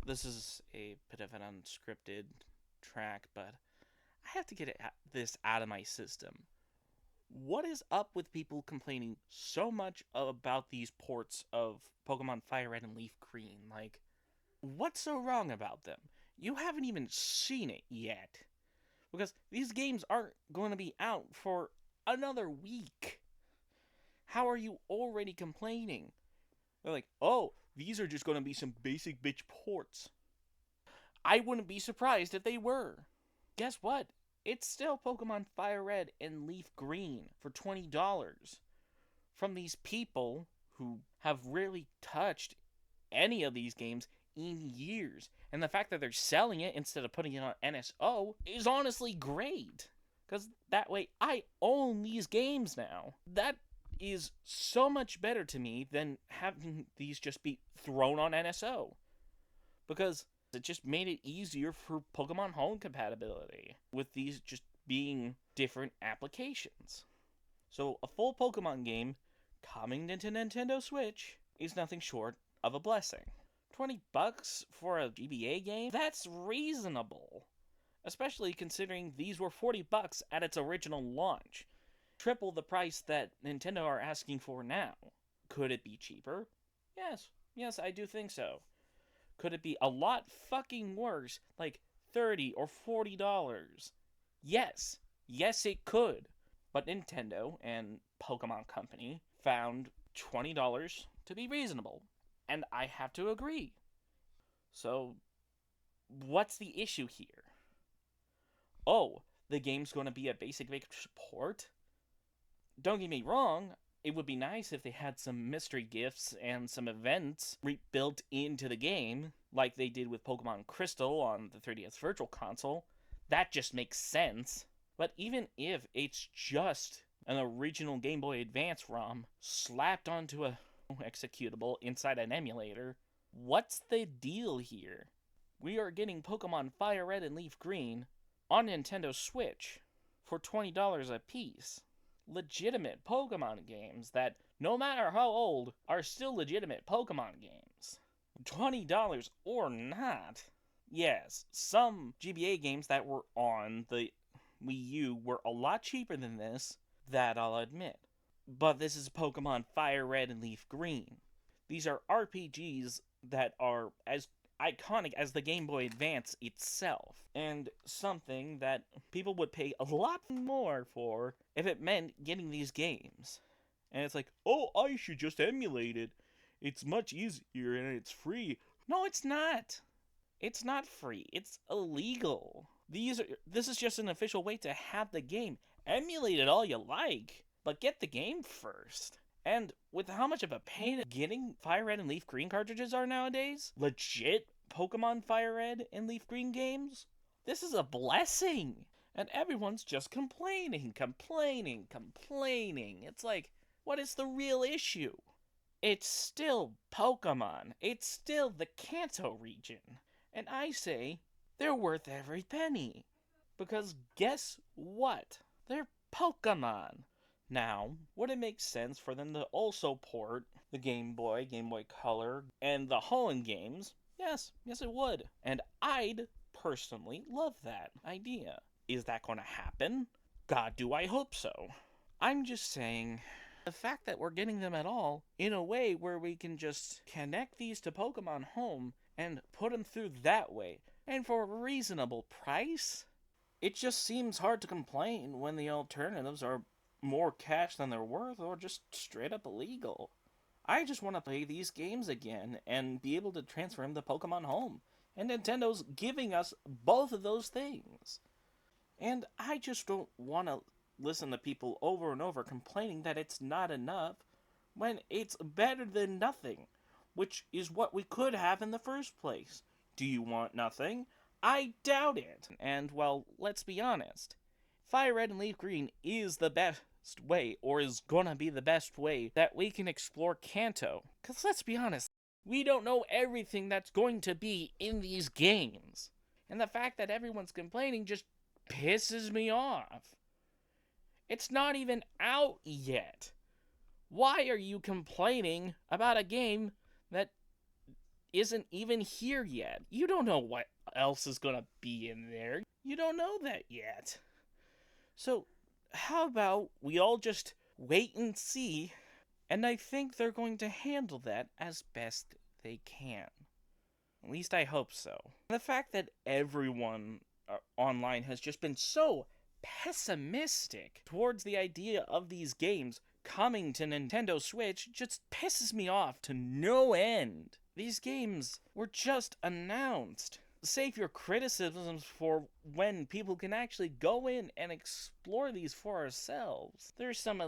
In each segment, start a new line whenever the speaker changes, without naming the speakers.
This is a bit of an unscripted track, but I have to get this out of my system. What is up with people complaining so much about these ports of Pokemon Fire Red and Leaf Green? Like, what's so wrong about them? You haven't even seen it yet. Because these games aren't going to be out for another week. How are you already complaining? They're like, oh, these are just going to be some basic bitch ports. I wouldn't be surprised if they were. Guess what? It's still Pokemon Fire Red and Leaf Green for $20 from these people who have rarely touched any of these games in years. And the fact that they're selling it instead of putting it on NSO is honestly great. Because that way I own these games now. That is so much better to me than having these just be thrown on NSO. Because it just made it easier for Pokemon Home compatibility with these just being different applications. So a full Pokemon game coming to Nintendo Switch is nothing short of a blessing. $20 for a GBA game? That's reasonable. Especially considering these were $40 at its original launch. Triple the price that Nintendo are asking for now. Could it be cheaper? Yes. Yes, I do think so. Could it be a lot fucking worse, like $30 or $40? Yes. Yes, it could. But Nintendo and Pokemon Company found $20 to be reasonable. And I have to agree. So, what's the issue here? Oh, the game's going to be a basic port? Don't get me wrong, it would be nice if they had some mystery gifts and some events built into the game, like they did with Pokemon Crystal on the 3DS Virtual Console. That just makes sense. But even if it's just an original Game Boy Advance ROM slapped onto a executable inside an emulator, what's the deal here? We are getting Pokemon Fire Red and Leaf Green on Nintendo Switch for $20 a piece. Legitimate Pokemon games that, no matter how old, are still legitimate Pokemon games. $20 or not. Yes, some GBA games that were on the Wii U were a lot cheaper than this, that I'll admit. But this is Pokemon Fire Red and Leaf Green. These are RPGs that are as iconic as the Game Boy Advance itself, and something that people would pay a lot more for if it meant getting these games. And it's like, oh, I should just emulate it. It's much easier and it's free. No, it's not. It's not free. It's illegal. This is just an official way to have the game. Emulate it all you like, but get the game first. And with how much of a pain getting Fire Red and Leaf Green cartridges are nowadays, legit Pokemon Fire Red and Leaf Green games, this is a blessing. And everyone's just complaining. It's like, what is the real issue? It's still Pokemon. It's still the Kanto region. And I say, they're worth every penny. Because guess what? They're Pokemon. Now, would it make sense for them to also port the Game Boy, Game Boy Color, and the Holland games? Yes, yes it would. And I'd personally love that idea. Is that going to happen? God, do I hope so. I'm just saying, the fact that we're getting them at all in a way where we can just connect these to Pokemon Home and put them through that way, and for a reasonable price, it just seems hard to complain when the alternatives are more cash than they're worth or just straight up illegal. I just want to play these games again and be able to transfer them to Pokemon Home. And Nintendo's giving us both of those things. And I just don't want to listen to people over and over complaining that it's not enough when it's better than nothing, which is what we could have in the first place. Do you want nothing? I doubt it. And, well, let's be honest. Fire Red and Leaf Green is the best way, or is gonna be the best way, that we can explore Kanto. Because let's be honest, we don't know everything that's going to be in these games. And the fact that everyone's complaining just pisses me off. It's not even out yet. Why are you complaining about a game that isn't even here yet. You don't know what else is gonna be in there. You don't know that yet. So, how about we all just wait and see? And I think they're going to handle that as best they can. At least I hope so. The fact that everyone online has just been so pessimistic towards the idea of these games coming to Nintendo Switch just pisses me off to no end. These games were just announced. Save your criticisms for when people can actually go in and explore these for ourselves. There's some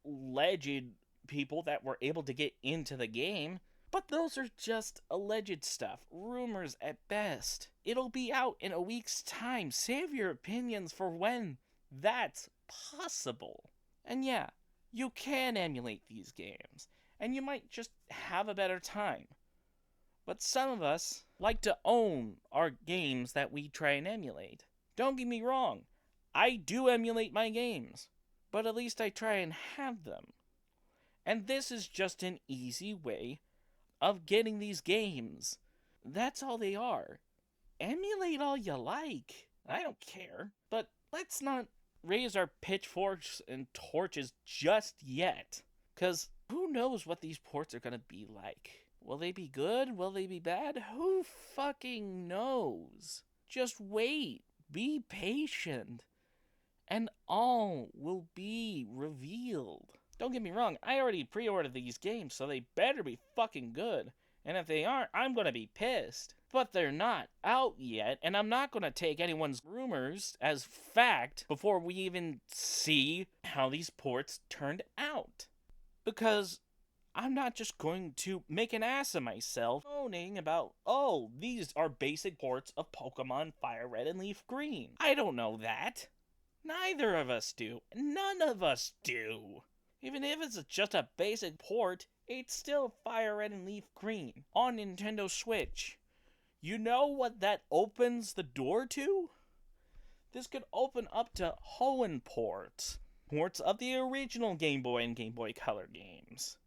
alleged people that were able to get into the game, but those are just alleged stuff, rumors at best. It'll be out in a week's time. Save your opinions for when that's possible. And yeah, you can emulate these games, and you might just have a better time. But some of us like to own our games that we try and emulate. Don't get me wrong, I do emulate my games, but at least I try and have them. And this is just an easy way of getting these games. That's all they are. Emulate all you like. I don't care. But let's not raise our pitchforks and torches just yet. Because who knows what these ports are going to be like. Will they be good? Will they be bad? Who fucking knows? Just wait. Be patient. And all will be revealed. Don't get me wrong, I already pre-ordered these games, so they better be fucking good. And if they aren't, I'm gonna be pissed. But they're not out yet, and I'm not gonna take anyone's rumors as fact before we even see how these ports turned out. Because I'm not just going to make an ass of myself moaning about, oh, these are basic ports of Pokemon Fire Red and Leaf Green. I don't know that. Neither of us do. None of us do. Even if it's just a basic port, it's still Fire Red and Leaf Green on Nintendo Switch. You know what that opens the door to? This could open up to Hoenn ports. Ports of the original Game Boy and Game Boy Color games.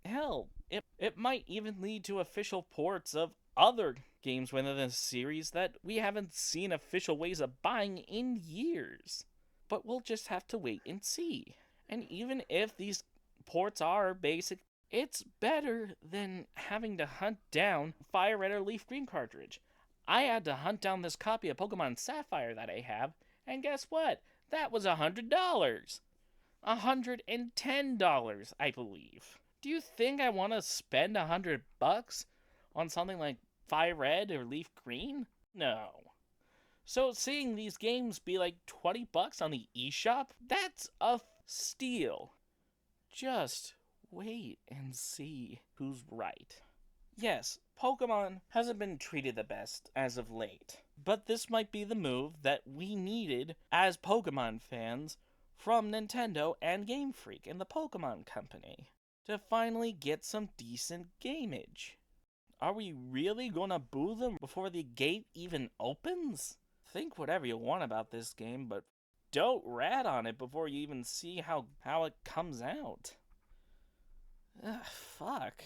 Hell, it might even lead to official ports of other games within the series that we haven't seen official ways of buying in years. But we'll just have to wait and see. And even if these ports are basic, it's better than having to hunt down Fire Red or Leaf Green cartridge. I had to hunt down this copy of Pokemon Sapphire that I have, and guess what? That was $100. $110, I believe. Do you think I want to spend $100 on something like Fire Red or Leaf Green? No. So seeing these games be like $20 on the eShop, that's a steal. Just wait and see who's right. Yes, Pokemon hasn't been treated the best as of late, but this might be the move that we needed as Pokemon fans from Nintendo and Game Freak and the Pokemon Company to finally get some decent gameage. Are we really gonna boo them before the gate even opens? Think whatever you want about this game, but don't rat on it before you even see how it comes out. Ugh, fuck.